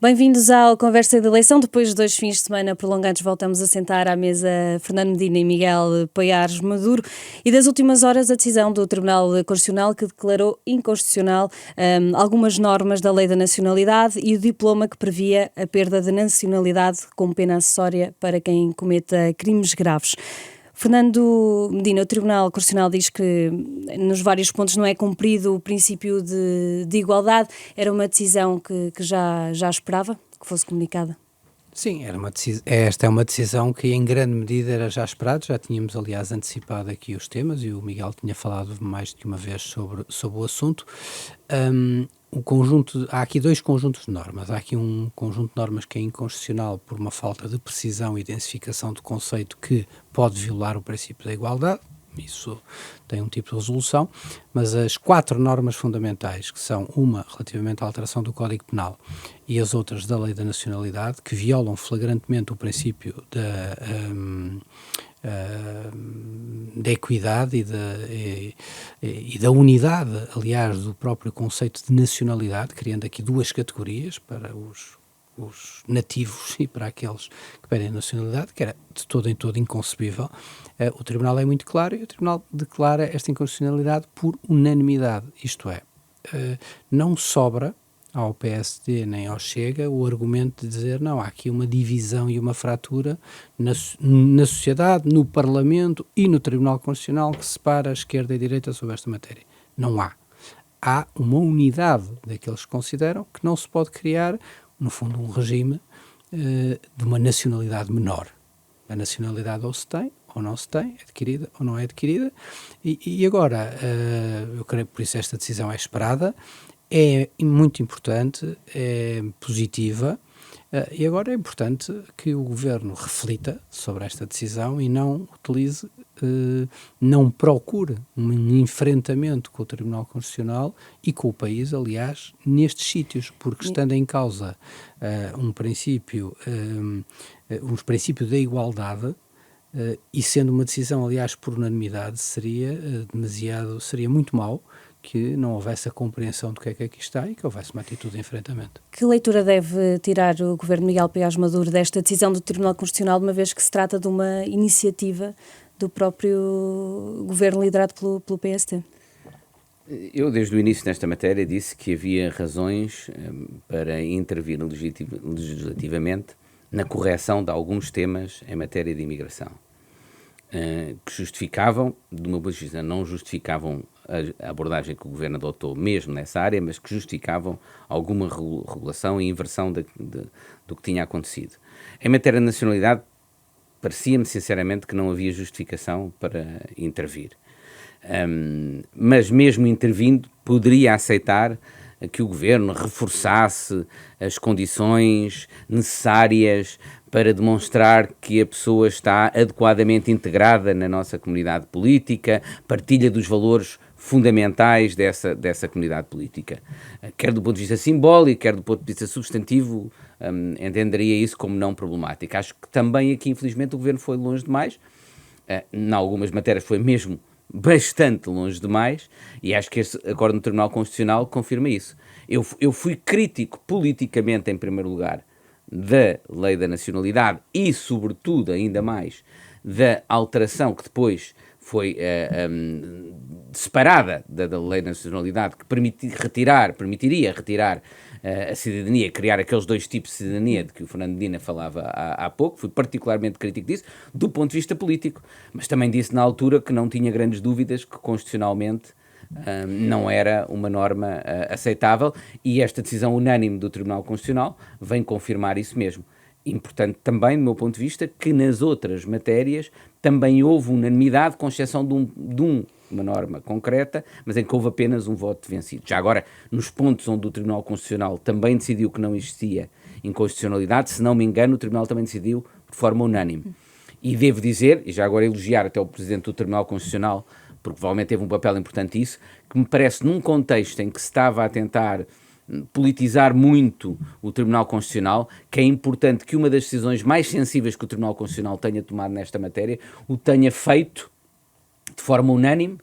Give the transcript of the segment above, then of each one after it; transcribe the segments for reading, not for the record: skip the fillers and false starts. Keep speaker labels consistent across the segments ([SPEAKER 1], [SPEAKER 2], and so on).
[SPEAKER 1] Bem-vindos ao Conversa de Eleição. Depois de 2 fins de semana prolongados, voltamos a sentar à mesa Fernando Medina e Miguel Poiares Maduro. E das últimas horas, a decisão do Tribunal Constitucional que declarou inconstitucional algumas normas da Lei da Nacionalidade e o diploma que previa a perda de nacionalidade como pena acessória para quem cometa crimes graves. Fernando Medina, o Tribunal Constitucional diz que nos vários pontos não é cumprido o princípio de igualdade. Era uma decisão que já esperava que fosse comunicada?
[SPEAKER 2] Sim, esta é uma decisão que em grande medida era já esperado, já tínhamos aliás antecipado aqui os temas e o Miguel tinha falado mais de uma vez sobre o assunto. Há aqui dois conjuntos de normas. Há aqui um conjunto de normas que é inconstitucional por uma falta de precisão e densificação do conceito que pode violar o princípio da igualdade. Isso tem um tipo de resolução, mas as 4 normas fundamentais, que são uma relativamente à alteração do Código Penal e as outras da Lei da Nacionalidade, que violam flagrantemente o princípio da equidade e da unidade, aliás, do próprio conceito de nacionalidade, criando aqui 2 categorias para os nativos e para aqueles que pedem nacionalidade, que era de todo em todo inconcebível. O Tribunal é muito claro e o Tribunal declara esta inconstitucionalidade por unanimidade, isto é, não sobra ao PSD nem ao Chega o argumento de dizer não, há aqui uma divisão e uma fratura na sociedade, no Parlamento e no Tribunal Constitucional que separa a esquerda e a direita sobre esta matéria. Não há. Há uma unidade daqueles que consideram que não se pode criar, no fundo, um regime de uma nacionalidade menor. A nacionalidade ou se tem, ou não se tem, é adquirida ou não é adquirida, e agora, eu creio que por isso esta decisão é esperada, é muito importante, é positiva, e agora é importante que o Governo reflita sobre esta decisão e não utilize, não procure um enfrentamento com o Tribunal Constitucional e com o país, aliás, nestes sítios, porque estando em causa um princípio da igualdade, e sendo uma decisão, aliás, por unanimidade, seria muito mau que não houvesse a compreensão do que é que aqui está e que houvesse uma atitude de enfrentamento.
[SPEAKER 1] Que leitura deve tirar o Governo Miguel Poiares Maduro desta decisão do Tribunal Constitucional, uma vez que se trata de uma iniciativa do próprio Governo liderado pelo PSD?
[SPEAKER 3] Eu, desde o início nesta matéria, disse que havia razões para intervir legislativamente na correção de alguns temas em matéria de imigração, que justificavam, de uma boa vista, não justificavam a abordagem que o Governo adotou mesmo nessa área, mas que justificavam alguma regulação e inversão do que tinha acontecido. Em matéria de nacionalidade, parecia-me sinceramente que não havia justificação para intervir. Mas mesmo intervindo, poderia aceitar que o Governo reforçasse as condições necessárias para demonstrar que a pessoa está adequadamente integrada na nossa comunidade política, partilha dos valores fundamentais dessa comunidade política. Quer do ponto de vista simbólico, quer do ponto de vista substantivo, entenderia isso como não problemático. Acho que também aqui, infelizmente, o Governo foi longe demais. Em algumas matérias foi mesmo bastante longe demais, e acho que este acordo no Tribunal Constitucional confirma isso. Eu fui crítico politicamente, em primeiro lugar, da Lei da Nacionalidade e, sobretudo, ainda mais, da alteração que depois foi separada da Lei da Nacionalidade, que permitiria retirar a cidadania, criar aqueles 2 tipos de cidadania de que o Fernando Medina falava há pouco. Fui particularmente crítico disso, do ponto de vista político, mas também disse na altura que não tinha grandes dúvidas que constitucionalmente não era uma norma aceitável, e esta decisão unânime do Tribunal Constitucional vem confirmar isso mesmo. Importante também, do meu ponto de vista, que nas outras matérias também houve unanimidade, com exceção de uma norma concreta, mas em que houve apenas um voto vencido. Já agora, nos pontos onde o Tribunal Constitucional também decidiu que não existia inconstitucionalidade, se não me engano, o Tribunal também decidiu de forma unânime. E devo dizer, e já agora elogiar até o Presidente do Tribunal Constitucional, porque provavelmente teve um papel importante isso, que me parece, num contexto em que se estava a tentar politizar muito o Tribunal Constitucional, que é importante que uma das decisões mais sensíveis que o Tribunal Constitucional tenha tomado nesta matéria o tenha feito de forma unânime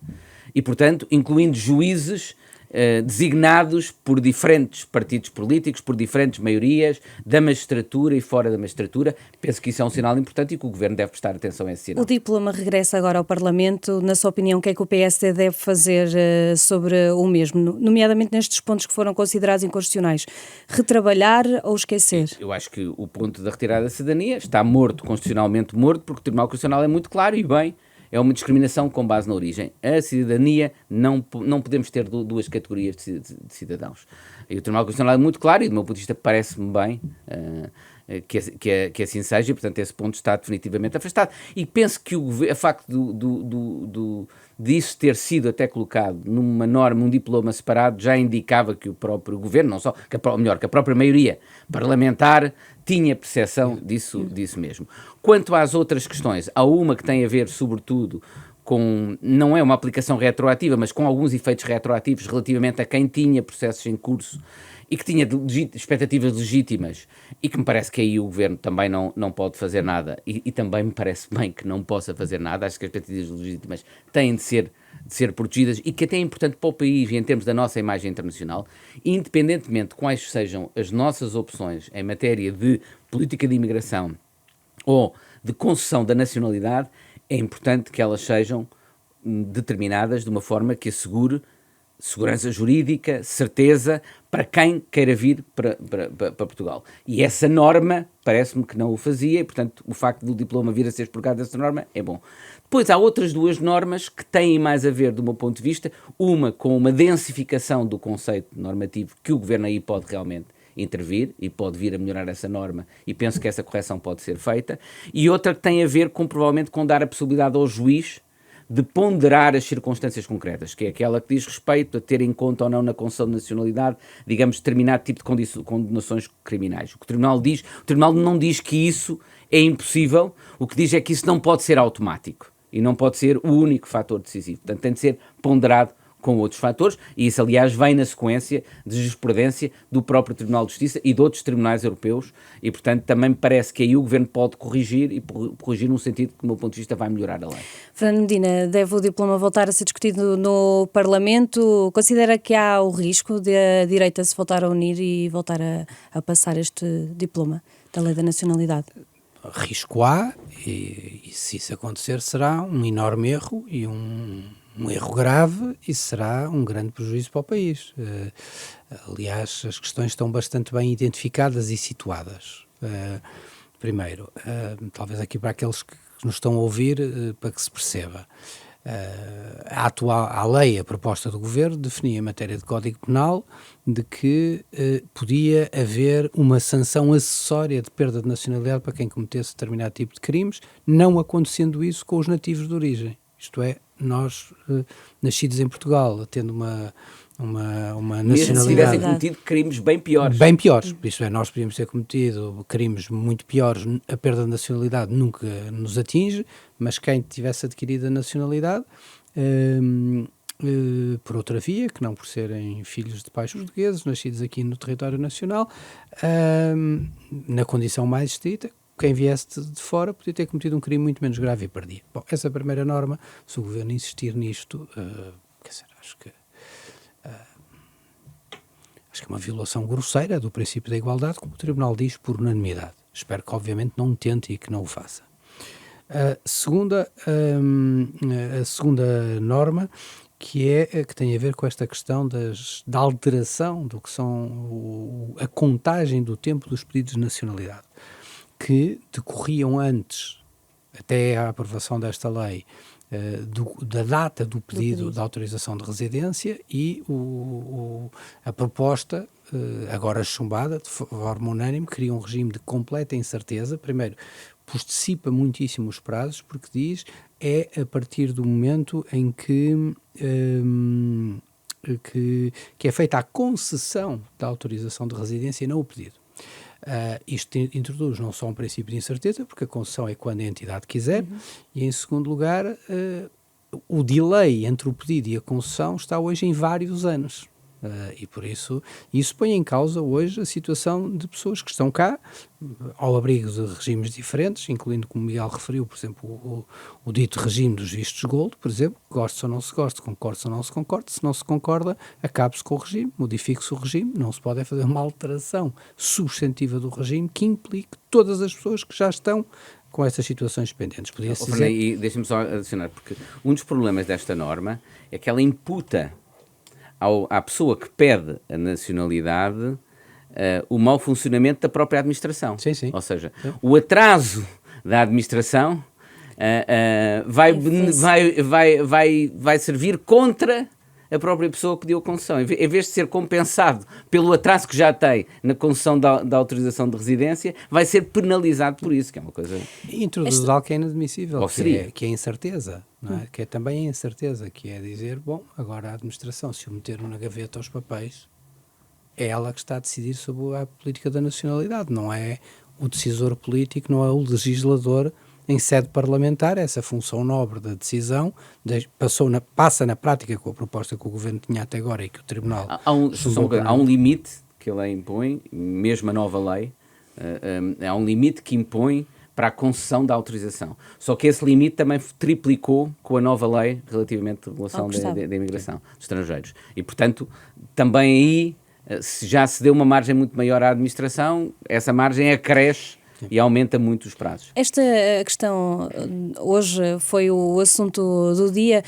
[SPEAKER 3] e, portanto, incluindo juízes designados por diferentes partidos políticos, por diferentes maiorias, da magistratura e fora da magistratura. Penso que isso é um sinal importante e que o Governo deve prestar atenção a esse sinal.
[SPEAKER 1] O diploma regressa agora ao Parlamento. Na sua opinião, o que é que o PSD deve fazer sobre o mesmo, nomeadamente nestes pontos que foram considerados inconstitucionais? Retrabalhar ou esquecer?
[SPEAKER 3] Eu acho que o ponto da retirada da cidadania está morto, constitucionalmente morto, porque o Tribunal Constitucional é muito claro e bem, é uma discriminação com base na origem. A cidadania, não podemos ter duas categorias de cidadãos. E o Tribunal Constitucional é muito claro e, do meu ponto de vista, parece-me bem que assim seja, e, portanto, esse ponto está definitivamente afastado. E penso que o facto disso ter sido até colocado numa norma, um diploma separado, já indicava que o próprio Governo, não só, que a própria maioria parlamentar tinha percepção disso mesmo. Quanto às outras questões, há uma que tem a ver, sobretudo, não é uma aplicação retroativa, mas com alguns efeitos retroativos relativamente a quem tinha processos em curso e que tinha expectativas legítimas, e que me parece que aí o Governo também não pode fazer nada, e também me parece bem que não possa fazer nada. Acho que as expectativas legítimas têm de ser protegidas, e que até é importante para o país e em termos da nossa imagem internacional, independentemente de quais sejam as nossas opções em matéria de política de imigração ou de concessão da nacionalidade, é importante que elas sejam determinadas de uma forma que assegure segurança jurídica, certeza, para quem queira vir para Portugal. E essa norma parece-me que não o fazia, e, portanto, o facto do diploma vir a ser expurgado dessa norma é bom. Depois há outras duas normas que têm mais a ver, do meu ponto de vista, uma com uma densificação do conceito normativo, que o Governo aí pode realmente intervir e pode vir a melhorar essa norma, e penso que essa correção pode ser feita, e outra que tem a ver provavelmente com dar a possibilidade ao juiz de ponderar as circunstâncias concretas, que é aquela que diz respeito a ter em conta ou não na concessão de nacionalidade, digamos, determinado tipo de condenações criminais. O que o Tribunal não diz que isso é impossível, o que diz é que isso não pode ser automático e não pode ser o único fator decisivo. Portanto, tem de ser ponderado com outros fatores, e isso, aliás, vem na sequência de jurisprudência do próprio Tribunal de Justiça e de outros tribunais europeus, e, portanto, também me parece que aí o Governo pode corrigir, e corrigir num sentido que, do meu ponto de vista, vai melhorar a lei.
[SPEAKER 1] Fernando Medina, deve o diploma voltar a ser discutido no Parlamento? Considera que há o risco de a direita se voltar a unir e voltar a passar este diploma da Lei da Nacionalidade?
[SPEAKER 2] Risco há, e se isso acontecer será um enorme erro e um erro grave, e será um grande prejuízo para o país. Aliás, as questões estão bastante bem identificadas e situadas. Primeiro, talvez aqui para aqueles que nos estão a ouvir, para que se perceba, a lei, a proposta do Governo, definia em matéria de Código Penal de que podia haver uma sanção acessória de perda de nacionalidade para quem cometesse determinado tipo de crimes, não acontecendo isso com os nativos de origem. Isto é, nós, nascidos em Portugal, tendo uma nacionalidade...
[SPEAKER 3] Mesmo se tivessem cometido crimes bem piores.
[SPEAKER 2] Bem piores. Isto é, nós podíamos ter cometido crimes muito piores, a perda de nacionalidade nunca nos atinge, mas quem tivesse adquirido a nacionalidade, por outra via, que não por serem filhos de pais portugueses, nascidos aqui no território nacional, na condição mais estrita, quem viesse de fora podia ter cometido um crime muito menos grave e perdia. Bom, essa primeira norma, se o Governo insistir nisto, quer dizer, acho que é uma violação grosseira do princípio da igualdade, como o Tribunal diz, por unanimidade. Espero que, obviamente, não o tente e que não o faça. A segunda norma, que tem a ver com esta questão da alteração do que são a contagem do tempo dos pedidos de nacionalidade, que decorriam antes, até à aprovação desta lei, da data do pedido de autorização de residência, e a proposta, agora chumbada, de forma unânime, cria um regime de completa incerteza. Primeiro, postecipa muitíssimo os prazos, porque diz a partir do momento em que é feita a concessão da autorização de residência e não o pedido. Isto introduz não só um princípio de incerteza, porque a concessão é quando a entidade quiser, e em segundo lugar, o delay entre o pedido e a concessão está hoje em vários anos. E por isso põe em causa hoje a situação de pessoas que estão cá, ao abrigo de regimes diferentes, incluindo, como Miguel referiu, por exemplo, o dito regime dos vistos gold, por exemplo, goste ou não se goste, concorde ou não se concorde, se não se concorda, acabe-se com o regime, modifique-se o regime, não se pode fazer uma alteração substantiva do regime que implique todas as pessoas que já estão com essas situações pendentes. Podia-se dizer...
[SPEAKER 3] E deixa-me só adicionar, porque um dos problemas desta norma é que ela imputa à pessoa que pede a nacionalidade o mau funcionamento da própria administração.
[SPEAKER 2] Sim, sim.
[SPEAKER 3] Ou seja, o atraso da administração vai servir contra a própria pessoa que deu a concessão. Em vez de ser compensado pelo atraso que já tem na concessão da autorização de residência, vai ser penalizado por isso, que é uma coisa...
[SPEAKER 2] Introduz algo que é inadmissível, que é incerteza, não é? Que é também a incerteza, que é dizer, bom, agora a administração, se o meter na gaveta aos papéis, é ela que está a decidir sobre a política da nacionalidade, não é o decisor político, não é o legislador em sede parlamentar. Essa função nobre da decisão passa na prática com a proposta que o Governo tinha até agora e que o Tribunal...
[SPEAKER 3] Há um limite que a lei impõe, mesmo a nova lei, há um limite que impõe para a concessão da autorização. Só que esse limite também triplicou com a nova lei relativamente à regulação da imigração dos estrangeiros. E, portanto, também aí já se deu uma margem muito maior à administração, essa margem acresce e aumenta muito os prazos.
[SPEAKER 1] Esta questão hoje foi o assunto do dia,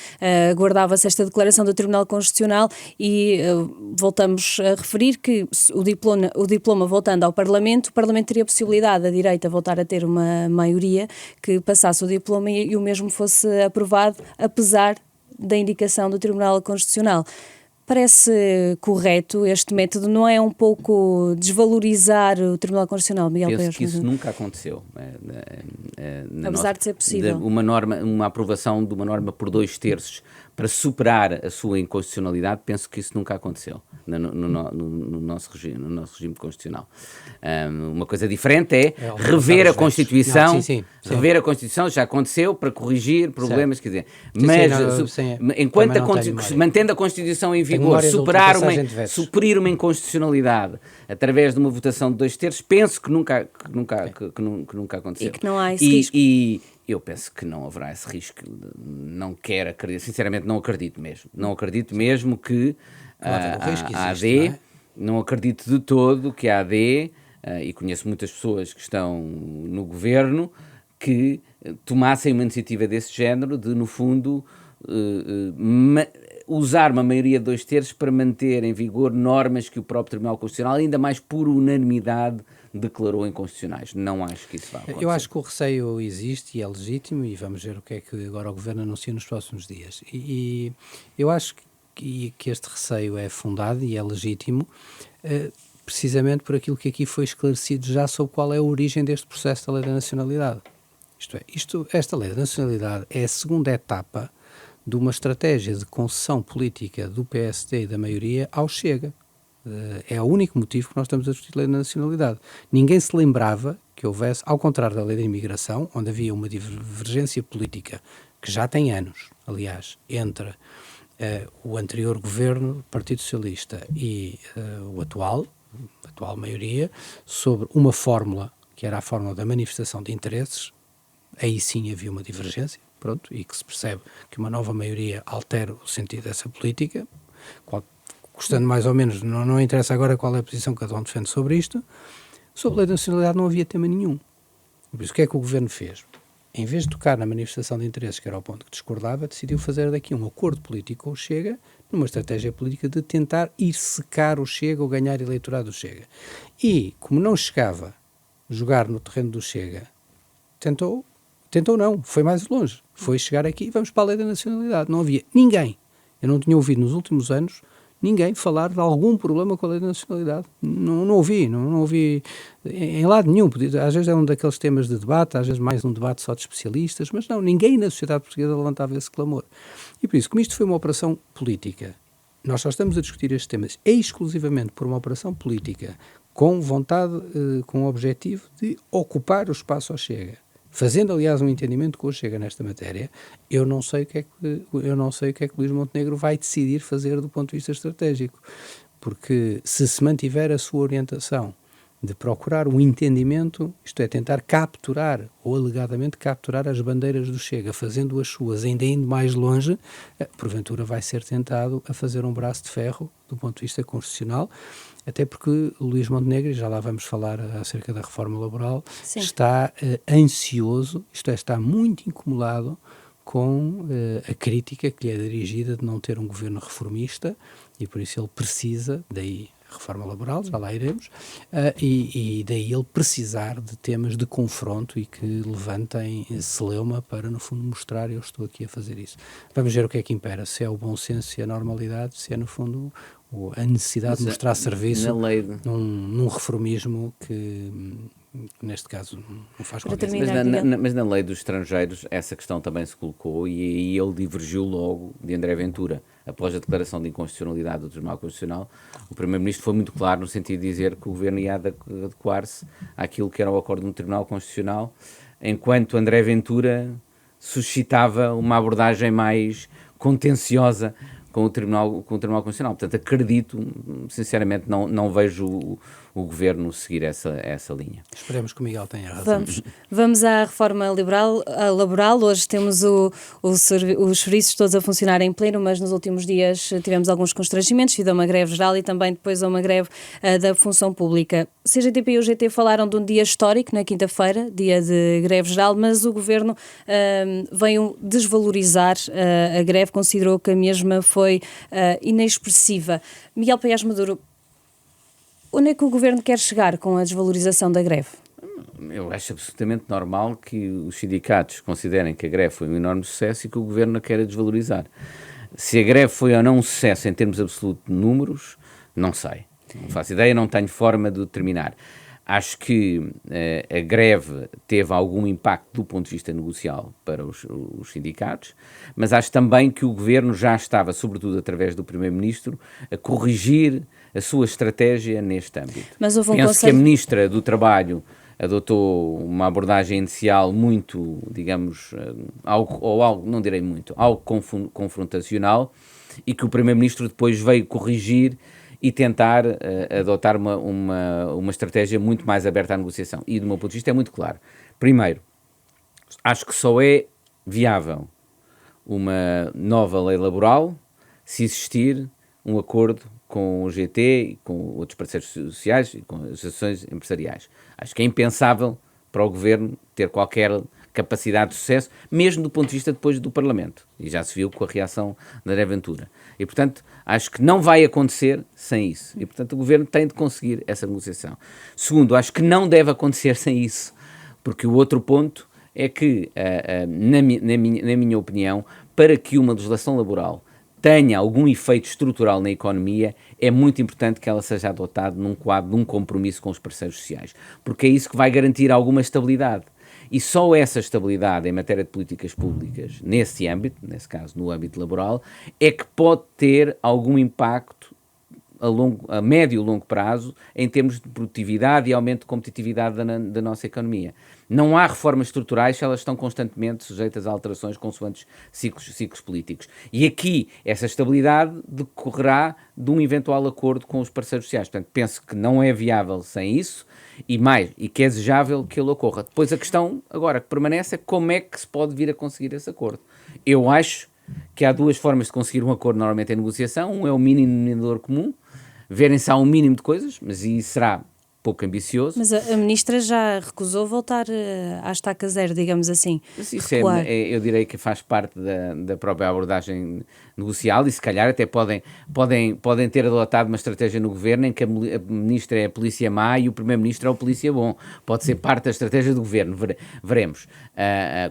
[SPEAKER 1] guardava-se esta declaração do Tribunal Constitucional e voltamos a referir que o diploma voltando ao Parlamento, o Parlamento teria a possibilidade, a direita, voltar a ter uma maioria que passasse o diploma e o mesmo fosse aprovado, apesar da indicação do Tribunal Constitucional. Parece correto este método? Não é um pouco desvalorizar o Tribunal Constitucional, Miguel Pérez?
[SPEAKER 3] Penso que isso nunca aconteceu.
[SPEAKER 1] Apesar de ser possível.
[SPEAKER 3] Uma aprovação de uma norma por 2/3 para superar a sua inconstitucionalidade, penso que isso nunca aconteceu no nosso regime constitucional. Uma coisa diferente é rever a Constituição. Sim. Rever a Constituição já aconteceu para corrigir problemas, quer dizer, mantendo a Constituição em vigor, suprir uma inconstitucionalidade através de uma votação de 2/3, penso que nunca aconteceu.
[SPEAKER 1] E que não há esse risco.
[SPEAKER 3] E eu penso que não haverá esse risco. Não quero acreditar, sinceramente não acredito mesmo. Não acredito mesmo que a AD, não acredito de todo que a AD, e conheço muitas pessoas que estão no governo, que tomassem uma iniciativa desse género de, no fundo, usar uma maioria de 2/3 para manter em vigor normas que o próprio Tribunal Constitucional, ainda mais por unanimidade, declarou inconstitucionais. Não acho que isso vá acontecer.
[SPEAKER 2] Eu acho que o receio existe e é legítimo, e vamos ver o que é que agora o Governo anuncia nos próximos dias. E eu acho que este receio é fundado e é legítimo, precisamente por aquilo que aqui foi esclarecido já sobre qual é a origem deste processo da Lei da Nacionalidade. Esta Lei da Nacionalidade é a segunda etapa de uma estratégia de concessão política do PSD e da maioria ao Chega. É o único motivo que nós estamos a discutir a Lei da Nacionalidade. Ninguém se lembrava que houvesse, ao contrário da Lei da Imigração, onde havia uma divergência política, que já tem anos, aliás, entre o anterior governo, Partido Socialista, e a atual maioria, sobre uma fórmula, que era a fórmula da manifestação de interesses. Aí sim havia uma divergência, pronto, e que se percebe que uma nova maioria altera o sentido dessa política, custando mais ou menos, não interessa agora qual é a posição que cada um defende sobre isto. Sobre a Lei da Nacionalidade não havia tema nenhum. Por isso, o que é que o Governo fez? Em vez de tocar na manifestação de interesses, que era o ponto que discordava, decidiu fazer daqui um acordo político com o Chega, numa estratégia política de tentar ir secar o Chega ou ganhar eleitorado do Chega. E, como não chegava a jogar no terreno do Chega, tentou não, foi mais longe. Foi chegar aqui e vamos para a Lei da Nacionalidade. Não havia ninguém. Eu não tinha ouvido nos últimos anos ninguém falar de algum problema com a Lei da Nacionalidade. Não ouvi em lado nenhum. Às vezes é um daqueles temas de debate, às vezes mais um debate só de especialistas, mas não, ninguém na sociedade portuguesa levantava esse clamor. E por isso, como isto foi uma operação política, nós só estamos a discutir estes temas exclusivamente por uma operação política, com vontade, com o objetivo de ocupar o espaço ao Chega. Fazendo, aliás, um entendimento com o Chega nesta matéria, eu não sei o que é que Luís Montenegro vai decidir fazer do ponto de vista estratégico. porque se mantiver a sua orientação de procurar um entendimento, isto é, tentar capturar, ou alegadamente capturar as bandeiras do Chega, fazendo as suas, ainda indo mais longe, porventura vai ser tentado a fazer um braço de ferro do ponto de vista constitucional, até porque o Luís Montenegro, e já lá vamos falar acerca da reforma laboral,
[SPEAKER 1] Sim.
[SPEAKER 2] está ansioso, isto é, está muito incomodado com a crítica que lhe é dirigida de não ter um governo reformista, e por isso ele precisa, daí reforma laboral, já lá iremos, e daí ele precisar de temas de confronto e que levantem celeuma para, no fundo, mostrar eu estou aqui a fazer isso. Vamos ver o que é que impera, se é o bom senso, se é a normalidade, se é, no fundo, a necessidade de mostrar serviço num reformismo que neste caso não faz qualquer
[SPEAKER 3] sentido. Mas na lei dos estrangeiros essa questão também se colocou e aí ele divergiu logo de André Ventura. Após a declaração de inconstitucionalidade do Tribunal Constitucional, o Primeiro-Ministro foi muito claro no sentido de dizer que o Governo ia adequar-se àquilo que era o acordo do Tribunal Constitucional, enquanto André Ventura suscitava uma abordagem mais contenciosa com o Tribunal Constitucional. Portanto, acredito, sinceramente, não vejo o Governo seguir essa linha.
[SPEAKER 2] Esperemos que o Miguel tenha razão.
[SPEAKER 1] Vamos à reforma laboral. Hoje temos os serviços todos a funcionar em pleno, mas nos últimos dias tivemos alguns constrangimentos devido a uma greve geral e também depois a uma greve da função pública. CGTP e UGT falaram de um dia histórico na quinta-feira, dia de greve geral, mas o Governo veio desvalorizar a greve, considerou que a mesma foi inexpressiva. Miguel Paiás Maduro, onde é que o Governo quer chegar com a desvalorização da greve?
[SPEAKER 3] Eu acho absolutamente normal que os sindicatos considerem que a greve foi um enorme sucesso e que o Governo a queira desvalorizar. Se a greve foi ou não um sucesso em termos absolutos de números, não sei. Não faço ideia, não tenho forma de determinar. Acho que a greve teve algum impacto do ponto de vista negocial para os sindicatos, mas acho também que o Governo já estava, sobretudo através do Primeiro-Ministro, a corrigir a sua estratégia neste âmbito.
[SPEAKER 1] Mas
[SPEAKER 3] Penso que a Ministra do Trabalho adotou uma abordagem inicial muito, digamos, algo confrontacional, e que o Primeiro-Ministro depois veio corrigir e tentar adotar uma estratégia muito mais aberta à negociação. E, do meu ponto de vista, é muito claro. Primeiro, acho que só é viável uma nova lei laboral se existir um acordo com o GT e com outros parceiros sociais e com as associações empresariais. Acho que é impensável para o Governo ter qualquer capacidade de sucesso, mesmo do ponto de vista depois do Parlamento. E já se viu com a reação da André Ventura. E, portanto, acho que não vai acontecer sem isso. E, portanto, o Governo tem de conseguir essa negociação. Segundo, acho que não deve acontecer sem isso, porque o outro ponto é que, na minha opinião, para que uma legislação laboral tenha algum efeito estrutural na economia, é muito importante que ela seja adotada num quadro de um compromisso com os parceiros sociais, porque é isso que vai garantir alguma estabilidade. E só essa estabilidade em matéria de políticas públicas, nesse âmbito, nesse caso no âmbito laboral, é que pode ter algum impacto a médio e longo prazo em termos de produtividade e aumento de competitividade da nossa economia. Não há reformas estruturais se elas estão constantemente sujeitas a alterações consoante ciclos políticos. E aqui essa estabilidade decorrerá de um eventual acordo com os parceiros sociais. Portanto, penso que não é viável sem isso e que é desejável que ele ocorra. Depois a questão agora que permanece é como é que se pode vir a conseguir esse acordo. Eu acho que há duas formas de conseguir um acordo normalmente em negociação. Um é o mínimo denominador comum, verem se há um mínimo de coisas, mas isso será pouco ambicioso.
[SPEAKER 1] Mas a Ministra já recusou voltar à estaca zero, digamos assim.
[SPEAKER 3] Mas isso eu direi que faz parte da própria abordagem negocial e se calhar até podem ter adotado uma estratégia no Governo em que a Ministra é a polícia má e o Primeiro-Ministro é o polícia bom. Pode ser parte da estratégia do Governo, veremos.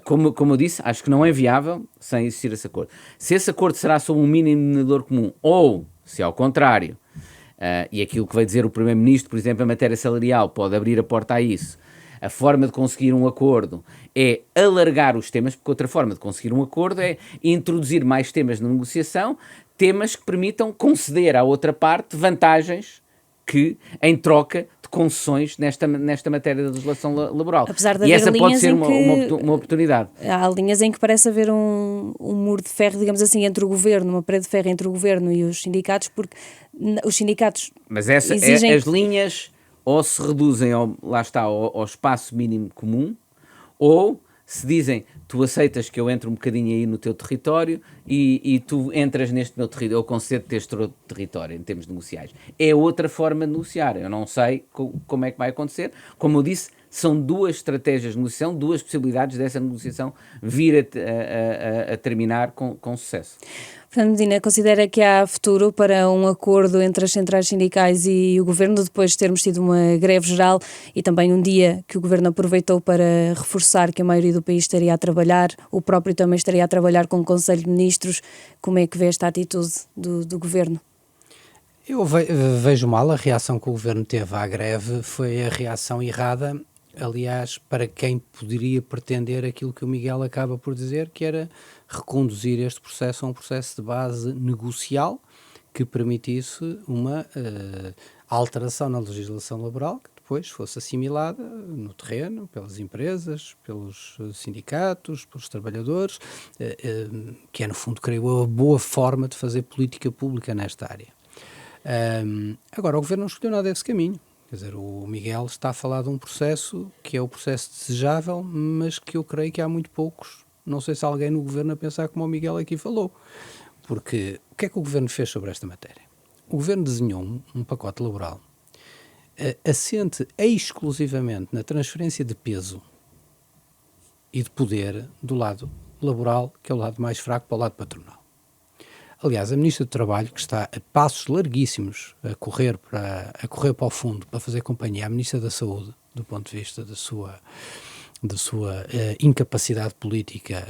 [SPEAKER 3] Como eu disse, acho que não é viável sem existir esse acordo. Se esse acordo será sobre um mínimo denominador comum ou, se ao contrário, e aquilo que vai dizer o Primeiro-Ministro, por exemplo, em matéria salarial, pode abrir a porta a isso. A forma de conseguir um acordo é alargar os temas, porque outra forma de conseguir um acordo é introduzir mais temas na negociação, temas que permitam conceder à outra parte vantagens que, em troca, de concessões nesta matéria da legislação laboral.
[SPEAKER 1] Apesar de
[SPEAKER 3] e
[SPEAKER 1] haver
[SPEAKER 3] essa pode
[SPEAKER 1] linhas
[SPEAKER 3] ser
[SPEAKER 1] em
[SPEAKER 3] uma oportunidade.
[SPEAKER 1] Há linhas em que parece haver um muro de ferro, digamos assim, entre o governo, uma parede de ferro entre o governo e os sindicatos, porque os sindicatos
[SPEAKER 3] Mas
[SPEAKER 1] exigem...
[SPEAKER 3] as linhas ou se reduzem ao espaço mínimo comum, ou se dizem, tu aceitas que eu entre um bocadinho aí no teu território e tu entras neste meu território, eu concedo-te este outro território em termos negociais. É outra forma de negociar. Eu não sei como é que vai acontecer. Como eu disse, são duas estratégias de negociação, duas possibilidades dessa negociação vir a terminar com sucesso.
[SPEAKER 1] Fernando Medina, considera que há futuro para um acordo entre as centrais sindicais e o Governo, depois de termos tido uma greve geral e também um dia que o Governo aproveitou para reforçar que a maioria do país estaria a trabalhar, o próprio também estaria a trabalhar com o Conselho de Ministros? Como é que vê esta atitude do Governo?
[SPEAKER 2] Eu vejo mal. A reação que o Governo teve à greve foi a reação errada, aliás, para quem poderia pretender aquilo que o Miguel acaba por dizer, que era reconduzir este processo a um processo de base negocial que permitisse uma alteração na legislação laboral que depois fosse assimilada no terreno pelas empresas, pelos sindicatos, pelos trabalhadores, que é, no fundo, creio eu, a boa forma de fazer política pública nesta área. Agora, o Governo não escolheu nada desse caminho. Quer dizer, o Miguel está a falar de um processo que é o processo desejável, mas que eu creio que há muito poucos, não sei se há alguém no Governo a pensar como o Miguel aqui falou. Porque o que é que o Governo fez sobre esta matéria? O Governo desenhou um pacote laboral assente exclusivamente na transferência de peso e de poder do lado laboral, que é o lado mais fraco, para o lado patronal. Aliás, a Ministra do Trabalho, que está a passos larguíssimos a correr para o fundo para fazer companhia à Ministra da Saúde, do ponto de vista da sua incapacidade política,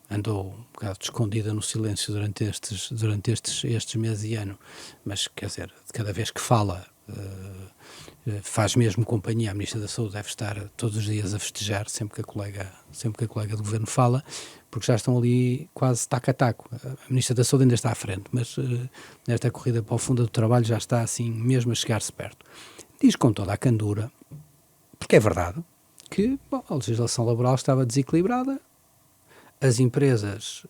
[SPEAKER 2] andou um bocado escondida no silêncio durante estes meses e ano, mas, quer dizer, cada vez que fala, faz mesmo companhia à Ministra da Saúde, deve estar todos os dias a festejar sempre que a colega do Governo fala, porque já estão ali quase taco a taco. A Ministra da Saúde ainda está à frente, mas nesta corrida para o fundo do trabalho já está assim mesmo a chegar-se perto. Diz com toda a candura, porque é verdade, que a legislação laboral estava desequilibrada, as empresas,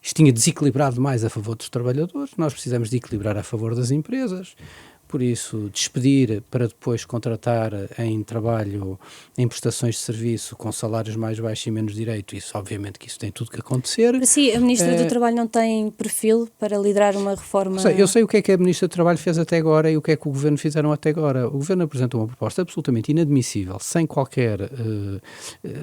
[SPEAKER 2] isto tinha desequilibrado mais a favor dos trabalhadores, nós precisamos de equilibrar a favor das empresas, por isso despedir para depois contratar em trabalho, em prestações de serviço com salários mais baixos e menos direito, isso obviamente que isso tem tudo que acontecer.
[SPEAKER 1] Para si, a Ministra do Trabalho não tem perfil para liderar uma reforma?
[SPEAKER 2] Eu sei o que é que a Ministra do Trabalho fez até agora e o que é que o Governo fizeram até agora. O Governo apresentou uma proposta absolutamente inadmissível, sem qualquer,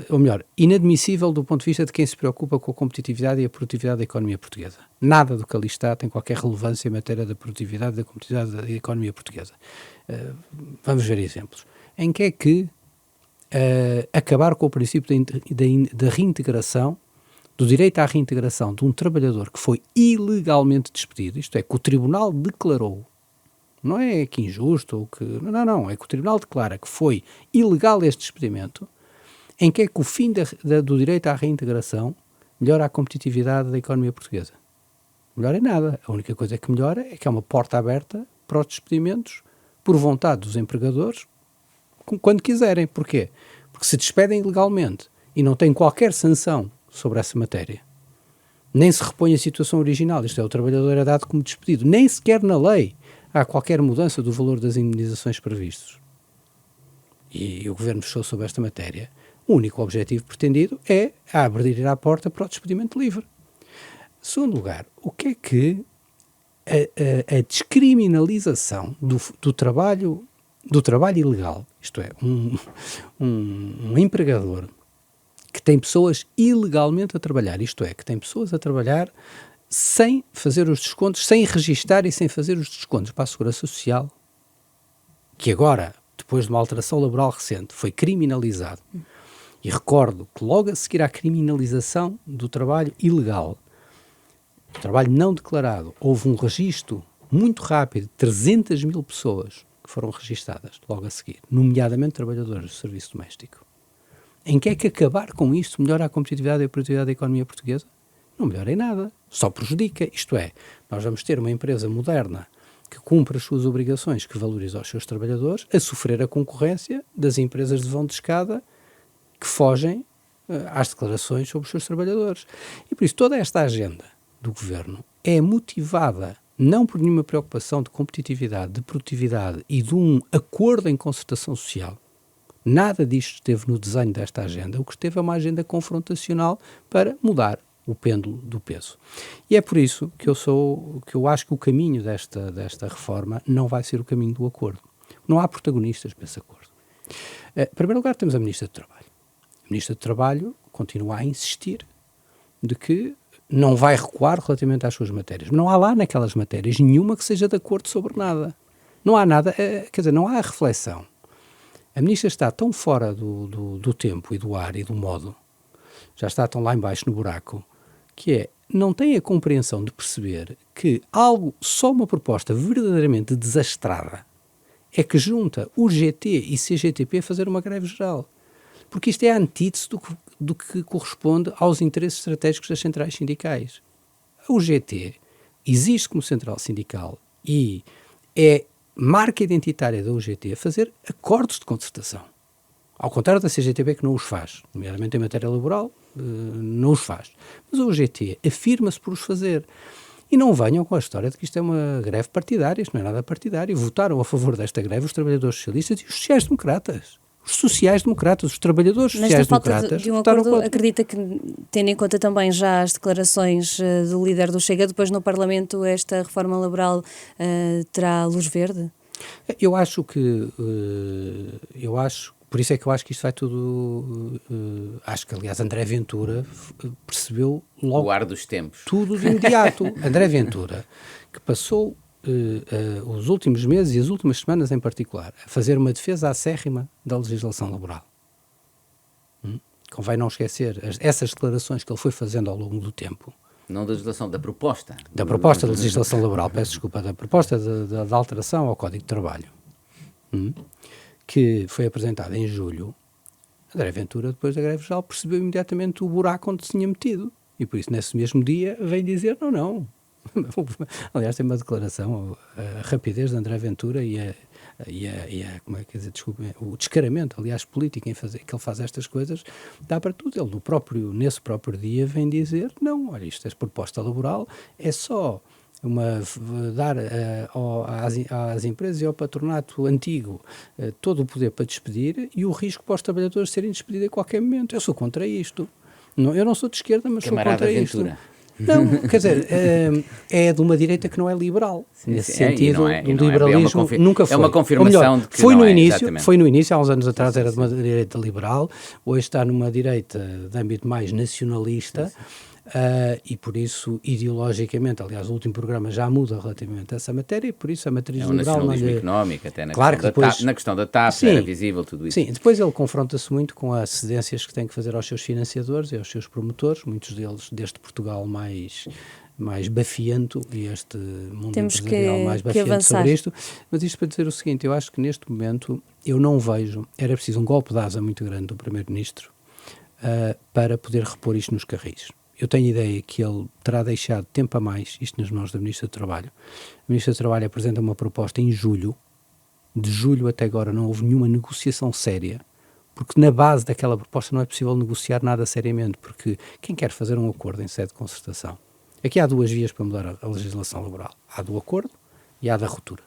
[SPEAKER 2] ou melhor, inadmissível do ponto de vista de quem se preocupa com a competitividade e a produtividade da economia portuguesa. Nada do que ali está tem qualquer relevância em matéria da produtividade e da competitividade da economia portuguesa. Vamos ver exemplos. Em que é que acabar com o princípio da reintegração, do direito à reintegração de um trabalhador que foi ilegalmente despedido, isto é, que o Tribunal declarou, não é que injusto, ou que, não, é que o Tribunal declara que foi ilegal este despedimento, em que é que o fim do direito à reintegração melhora a competitividade da economia portuguesa? Melhora em nada. A única coisa que melhora é que há uma porta aberta para os despedimentos por vontade dos empregadores quando quiserem. Porquê? Porque se despedem ilegalmente e não têm qualquer sanção sobre essa matéria, nem se repõe a situação original, isto é, o trabalhador é dado como despedido, nem sequer na lei há qualquer mudança do valor das indemnizações previstos. E o Governo fechou sobre esta matéria. O único objetivo pretendido é abrir a porta para o despedimento livre. Segundo lugar, o que é que a descriminalização do trabalho ilegal, isto é, um empregador que tem pessoas ilegalmente a trabalhar, isto é, que tem pessoas a trabalhar sem fazer os descontos, sem registar e sem fazer os descontos para a Segurança Social, que agora, depois de uma alteração laboral recente, foi criminalizado. E recordo que logo a seguir à criminalização do trabalho ilegal, do trabalho não declarado, houve um registro muito rápido de 300 mil pessoas que foram registadas logo a seguir, nomeadamente trabalhadores do serviço doméstico. Em que é que acabar com isto melhora a competitividade e a produtividade da economia portuguesa? Não melhora em nada, só prejudica. Isto é, nós vamos ter uma empresa moderna que cumpre as suas obrigações, que valoriza os seus trabalhadores, a sofrer a concorrência das empresas de vão de escada que fogem às declarações sobre os seus trabalhadores. E por isso toda esta agenda do Governo é motivada não por nenhuma preocupação de competitividade, de produtividade e de um acordo em concertação social. Nada disto esteve no desenho desta agenda. O que esteve é uma agenda confrontacional para mudar o pêndulo do peso. E é por isso que eu acho que o caminho desta reforma não vai ser o caminho do acordo. Não há protagonistas para esse acordo. Em primeiro lugar, temos a Ministra do Trabalho. A Ministra do Trabalho continua a insistir de que não vai recuar relativamente às suas matérias. Não há lá naquelas matérias nenhuma que seja de acordo sobre nada. Não há nada, quer dizer, não há reflexão. A Ministra está tão fora do tempo e do ar e do modo, já está tão lá embaixo no buraco, que não tem a compreensão de perceber que só uma proposta verdadeiramente desastrada é que junta o GT e CGTP a fazer uma greve geral. Porque isto é a antítese do que corresponde aos interesses estratégicos das centrais sindicais. O GT existe como central sindical e é marca identitária da UGT fazer acordos de concertação. Ao contrário da CGTB, que não os faz, nomeadamente em matéria laboral, não os faz. Mas a UGT afirma-se por os fazer. E não venham com a história de que isto é uma greve partidária, isto não é nada partidário. Votaram a favor desta greve os trabalhadores socialistas e os sociais-democratas. Os sociais-democratas, os trabalhadores sociais-democratas.
[SPEAKER 1] Nesta falta de um acordo, acredita que, tendo em conta também já as declarações do líder do Chega, depois no Parlamento esta reforma laboral terá luz verde?
[SPEAKER 2] Por isso é que eu acho que isto vai tudo, acho que aliás André Ventura percebeu logo
[SPEAKER 3] o ar dos tempos.
[SPEAKER 2] Tudo de imediato. André Ventura, que passou os últimos meses e as últimas semanas em particular a fazer uma defesa acérrima da legislação laboral. Convém não esquecer essas declarações que ele foi fazendo ao longo do tempo.
[SPEAKER 3] Não da legislação, da proposta.
[SPEAKER 2] Da proposta de legislação laboral, peço desculpa, da proposta de alteração ao Código de Trabalho, que foi apresentada em julho. André Ventura, depois da greve geral, percebeu imediatamente o buraco onde se tinha metido. E por isso, nesse mesmo dia, vem dizer não. Aliás, tem uma declaração, a rapidez de André Ventura como é que dizer, desculpe, o descaramento, aliás, político que ele faz estas coisas, dá para tudo. Ele, nesse próprio dia, vem dizer, não, olha, isto é proposta laboral, é só dar às empresas e ao patronato antigo todo o poder para despedir e o risco para os trabalhadores serem despedidos a qualquer momento. Eu sou contra isto. Eu não sou de esquerda, mas
[SPEAKER 3] Camarada
[SPEAKER 2] sou contra
[SPEAKER 3] Ventura.
[SPEAKER 2] isto. Não, quer dizer, é de uma direita que não é liberal. Nesse sentido, o liberalismo nunca foi.
[SPEAKER 3] É uma confirmação de que
[SPEAKER 2] foi
[SPEAKER 3] não
[SPEAKER 2] no
[SPEAKER 3] é,
[SPEAKER 2] início,
[SPEAKER 3] exatamente.
[SPEAKER 2] Foi no início, há uns anos atrás era de uma direita liberal, hoje está numa direita de âmbito mais nacionalista. E por isso, ideologicamente, aliás, o último programa já muda relativamente a essa matéria, e por isso a matriz liberal...
[SPEAKER 3] É um nacionalismo económico, até
[SPEAKER 2] na
[SPEAKER 3] questão da TAP era visível tudo isso.
[SPEAKER 2] Sim, depois ele confronta-se muito com as cedências que tem que fazer aos seus financiadores e aos seus promotores, muitos deles deste Portugal mais bafiento e este mundo empresarial mais bafiento sobre isto. Mas isto para dizer o seguinte, eu acho que neste momento eu não vejo, era preciso um golpe de asa muito grande do Primeiro-Ministro para poder repor isto nos carris. Eu tenho ideia que ele terá deixado tempo a mais isto nas mãos da Ministra do Trabalho. A Ministra do Trabalho apresenta uma proposta em julho. De julho até agora não houve nenhuma negociação séria, porque na base daquela proposta não é possível negociar nada seriamente, porque quem quer fazer um acordo em sede de concertação? Aqui há duas vias para mudar a legislação laboral. Há do acordo e há da ruptura.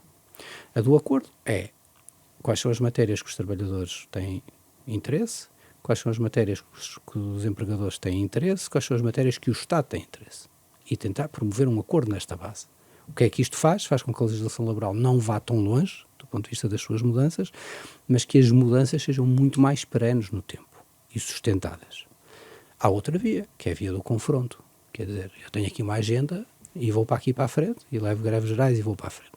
[SPEAKER 2] A do acordo é quais são as matérias que os trabalhadores têm interesse, quais são as matérias que os empregadores têm interesse, quais são as matérias que o Estado tem interesse. E tentar promover um acordo nesta base. O que é que isto faz? Faz com que a legislação laboral não vá tão longe, do ponto de vista das suas mudanças, mas que as mudanças sejam muito mais perenes no tempo e sustentadas. Há outra via, que é a via do confronto. Quer dizer, eu tenho aqui uma agenda e vou para aqui para a frente, e levo greves gerais e vou para a frente.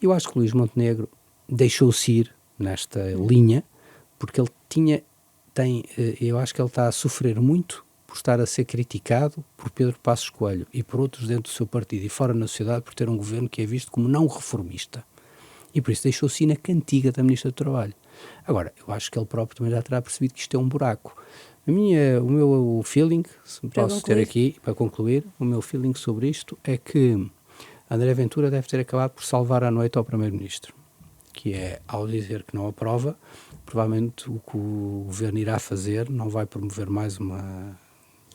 [SPEAKER 2] Eu acho que Luís Montenegro deixou-se ir nesta linha, porque ele eu acho que ele está a sofrer muito por estar a ser criticado por Pedro Passos Coelho e por outros dentro do seu partido e fora na sociedade por ter um governo que é visto como não reformista. E por isso deixou-se ir na cantiga da Ministra do Trabalho. Agora, eu acho que ele próprio também já terá percebido que isto é um buraco. O meu feeling, se me posso ter aqui, para concluir, o meu feeling sobre isto é que André Ventura deve ter acabado por salvar a noite ao Primeiro-Ministro, que é, ao dizer que não aprova, provavelmente o que o Governo irá fazer não vai promover mais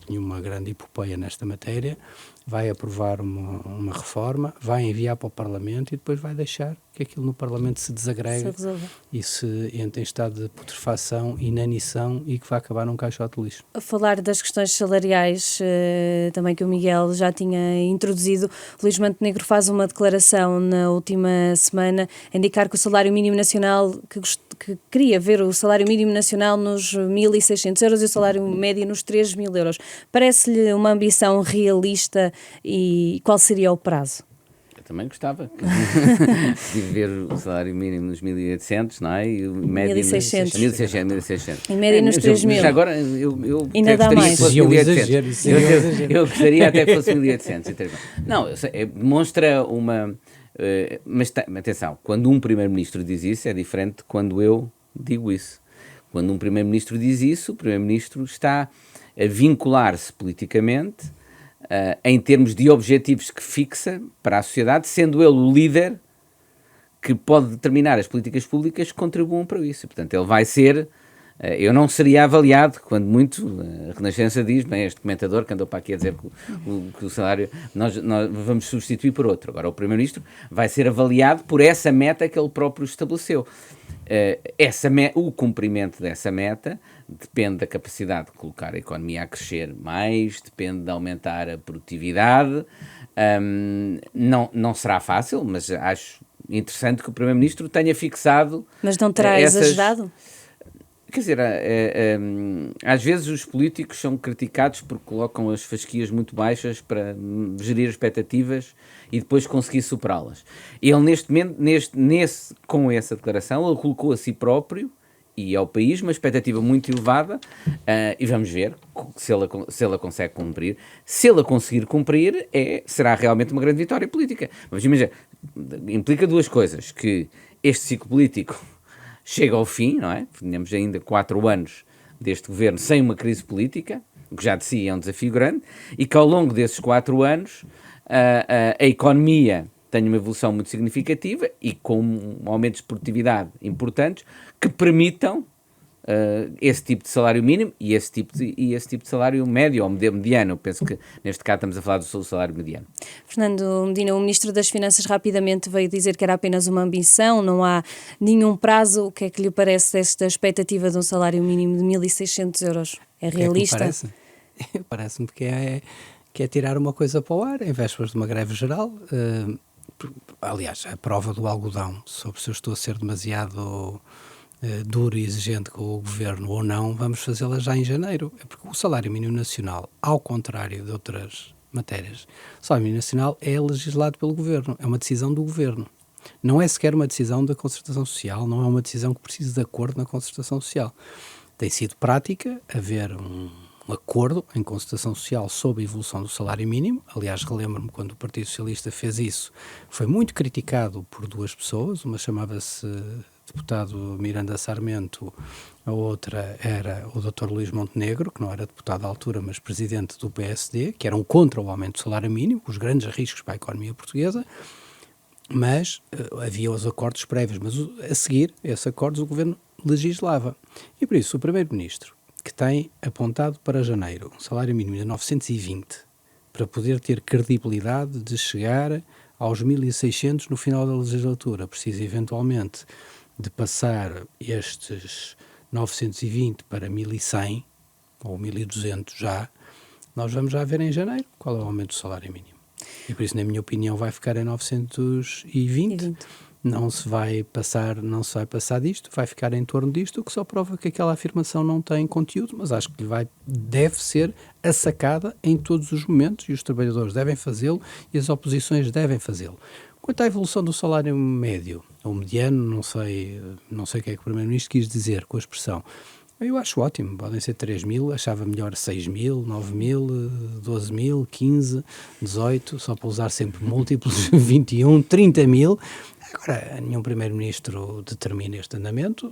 [SPEAKER 2] nenhuma grande epopeia nesta matéria, vai aprovar uma reforma, vai enviar para o Parlamento e depois vai deixar que aquilo no Parlamento se desagregue e se entre em estado de putrefação, inanição e que vai acabar num caixote de lixo.
[SPEAKER 1] A falar das questões salariais, também que o Miguel já tinha introduzido, Luís Montenegro faz uma declaração na última semana a indicar que o salário mínimo nacional, que queria ver o salário mínimo nacional nos 1.600 euros e o salário médio nos 3.000 euros. Parece-lhe uma ambição realista e qual seria o prazo?
[SPEAKER 3] Eu também gostava de ver o salário mínimo nos 1.800, não é? E o médio
[SPEAKER 1] 1.600.
[SPEAKER 3] 1.600.
[SPEAKER 1] Em média nos 3.000.
[SPEAKER 3] Agora eu
[SPEAKER 1] ainda dá mais.
[SPEAKER 3] Que fosse 1.800. Eu gostaria até que fosse 1.800. Não, demonstra uma... mas atenção, quando um primeiro-ministro diz isso é diferente de quando eu digo isso. Quando um primeiro-ministro diz isso, o primeiro-ministro está a vincular-se politicamente em termos de objetivos que fixa para a sociedade, sendo ele o líder que pode determinar as políticas públicas que contribuam para isso. Portanto, ele vai ser... eu não seria avaliado, quando muito, a Renascença diz, bem, este comentador que andou para aqui a dizer que o salário nós vamos substituir por outro. Agora, o Primeiro-Ministro vai ser avaliado por essa meta que ele próprio estabeleceu. O cumprimento dessa meta depende da capacidade de colocar a economia a crescer mais, depende de aumentar a produtividade. Não será fácil, mas acho interessante que o Primeiro-Ministro tenha fixado...
[SPEAKER 1] Mas não terá exagerado?
[SPEAKER 3] Quer dizer, às vezes os políticos são criticados porque colocam as fasquias muito baixas para gerir expectativas e depois conseguir superá-las. Ele, neste momento, com essa declaração, ele colocou a si próprio e ao país uma expectativa muito elevada e vamos ver se ela consegue cumprir. Se ela conseguir cumprir, será realmente uma grande vitória política. Mas imagina, implica duas coisas, que este ciclo político chega ao fim, não é? Tínhamos ainda 4 anos deste governo sem uma crise política, o que já de si é um desafio grande, e que ao longo desses 4 anos a economia tem uma evolução muito significativa e com aumentos de produtividade importantes que permitam esse tipo de salário mínimo e esse tipo de salário médio ou mediano. Eu penso que neste caso estamos a falar do salário mediano.
[SPEAKER 1] Fernando Medina, o Ministro das Finanças rapidamente veio dizer que era apenas uma ambição, não há nenhum prazo. O que é que lhe parece esta expectativa de um salário mínimo de 1.600 euros? É realista?
[SPEAKER 2] Parece-me que é tirar uma coisa para o ar em vésperas de uma greve geral. Aliás, a prova do algodão sobre se eu estou a ser demasiado duro e exigente com o governo ou não, vamos fazê-la já em janeiro. É porque o salário mínimo nacional, ao contrário de outras matérias, o salário mínimo nacional é legislado pelo governo, é uma decisão do governo. Não é sequer uma decisão da concertação social, não é uma decisão que precise de acordo na concertação social. Tem sido prática haver um acordo em concertação social sobre a evolução do salário mínimo. Aliás, relembro-me quando o Partido Socialista fez isso, foi muito criticado por duas pessoas, uma chamava-se deputado Miranda Sarmento, a outra era o Dr. Luís Montenegro, que não era deputado à altura, mas presidente do PSD, que eram contra o aumento do salário mínimo, os grandes riscos para a economia portuguesa, mas havia os acordos prévios, mas a seguir, esses acordos, o governo legislava. E por isso, o Primeiro-Ministro, que tem apontado para janeiro um salário mínimo de 920, para poder ter credibilidade de chegar aos 1.600 no final da legislatura, precisa eventualmente de passar estes 920 para 1.100 ou 1.200 já, nós vamos já ver em janeiro qual é o aumento do salário mínimo. E por isso, na minha opinião, vai ficar em 920. Não se vai passar disto, vai ficar em torno disto, o que só prova que aquela afirmação não tem conteúdo, mas acho que deve ser assacada em todos os momentos e os trabalhadores devem fazê-lo e as oposições devem fazê-lo. Quanto à evolução do salário médio, ou mediano, não sei o que é que o Primeiro-Ministro quis dizer com a expressão. Eu acho ótimo, podem ser 3.000, achava melhor 6.000, 9.000, 12.000, 15, 18, só para usar sempre múltiplos, 21, 30.000. Agora, nenhum Primeiro-Ministro determina este andamento,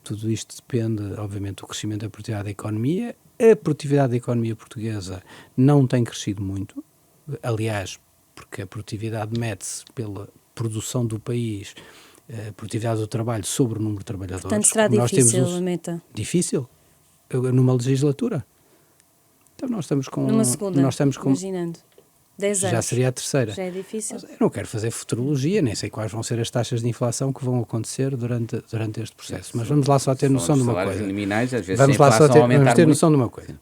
[SPEAKER 2] tudo isto depende, obviamente, do crescimento da produtividade da economia. A produtividade da economia portuguesa não tem crescido muito, aliás, porque a produtividade mede-se pela produção do país, a produtividade do trabalho sobre o número de trabalhadores.
[SPEAKER 1] Portanto, será difícil a meta?
[SPEAKER 2] Difícil? Numa legislatura? Então nós estamos com...
[SPEAKER 1] Numa segunda, imaginando. 10 anos.
[SPEAKER 2] Já seria a terceira.
[SPEAKER 1] Já é difícil.
[SPEAKER 2] Mas eu não quero fazer futurologia, nem sei quais vão ser as taxas de inflação que vão acontecer durante este processo. Mas vamos lá só ter noção de uma coisa.
[SPEAKER 3] Liminais, às vezes
[SPEAKER 2] Vamos lá só ter noção
[SPEAKER 3] muito.
[SPEAKER 2] de uma coisa.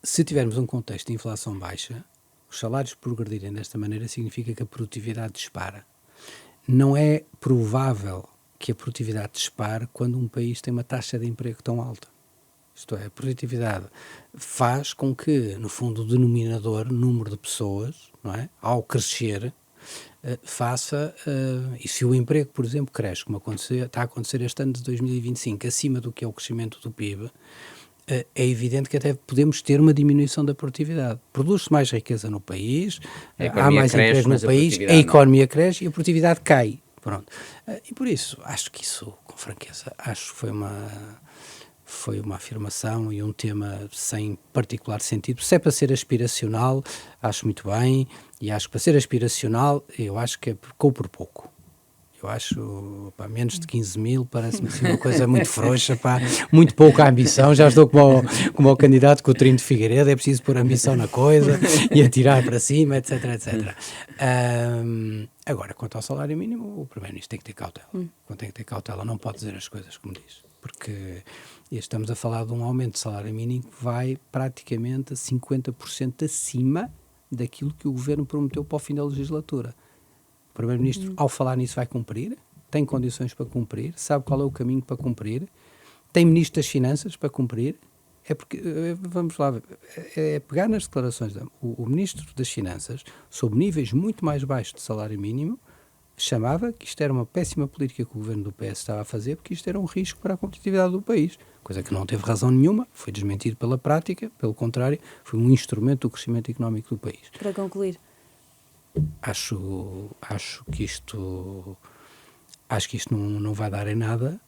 [SPEAKER 2] Se tivermos um contexto de inflação baixa, os salários progredirem desta maneira significa que a produtividade dispara. Não é provável que a produtividade dispare quando um país tem uma taxa de emprego tão alta. Isto é, a produtividade faz com que, no fundo, o denominador, número de pessoas, não é? Ao crescer, e se o emprego, por exemplo, cresce, como está a acontecer este ano de 2025, acima do que é o crescimento do PIB, é evidente que até podemos ter uma diminuição da produtividade. Produz-se mais riqueza no país, há mais emprego no país, a economia cresce e a produtividade cai. Pronto. E por isso, acho que isso, com franqueza, acho que foi uma afirmação e um tema sem particular sentido. Se é para ser aspiracional, acho muito bem, e acho que para ser aspiracional, eu acho que é por pouco. Eu acho, menos de 15 mil parece-me assim uma coisa muito frouxa, muito pouca ambição. Já estou como o candidato Coutinho de Figueiredo, é preciso pôr ambição na coisa e atirar para cima, etc, etc. Agora, quanto ao salário mínimo, o Primeiro-Ministro tem que ter cautela. Quando tem que ter cautela, não pode dizer as coisas como diz, porque estamos a falar de um aumento de salário mínimo que vai praticamente a 50% acima daquilo que o Governo prometeu para o fim da legislatura. O Primeiro-Ministro, ao falar nisso, vai cumprir, tem condições para cumprir, sabe qual é o caminho para cumprir, tem Ministro das Finanças para cumprir. É porque, vamos lá, é pegar nas declarações. O Ministro das Finanças, sob níveis muito mais baixos de salário mínimo, chamava que isto era uma péssima política que o Governo do PS estava a fazer, porque isto era um risco para a competitividade do país. Coisa que não teve razão nenhuma, foi desmentido pela prática, pelo contrário, foi um instrumento do crescimento económico do país.
[SPEAKER 1] Para concluir.
[SPEAKER 2] Acho que isto não vai dar em nada.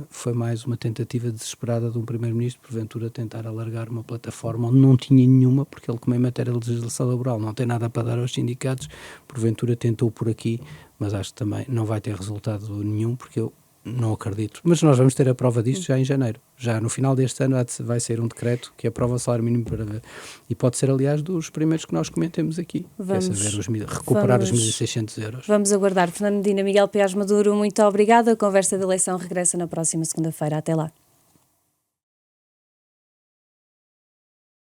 [SPEAKER 2] Foi mais uma tentativa desesperada de um Primeiro-Ministro, porventura, tentar alargar uma plataforma onde não tinha nenhuma, porque ele, como em matéria de legislação laboral não tem nada para dar aos sindicatos, porventura tentou por aqui, mas acho que também não vai ter resultado nenhum, porque eu não acredito. Mas nós vamos ter a prova disto já em janeiro. Já no final deste ano vai sair um decreto que aprova o salário mínimo e pode ser, aliás, dos primeiros que nós comentemos aqui. Recuperar os 1.600 euros.
[SPEAKER 1] Vamos aguardar. Fernando Medina, Miguel Paiás Maduro, muito obrigada. A conversa de eleição regressa na próxima segunda-feira. Até lá.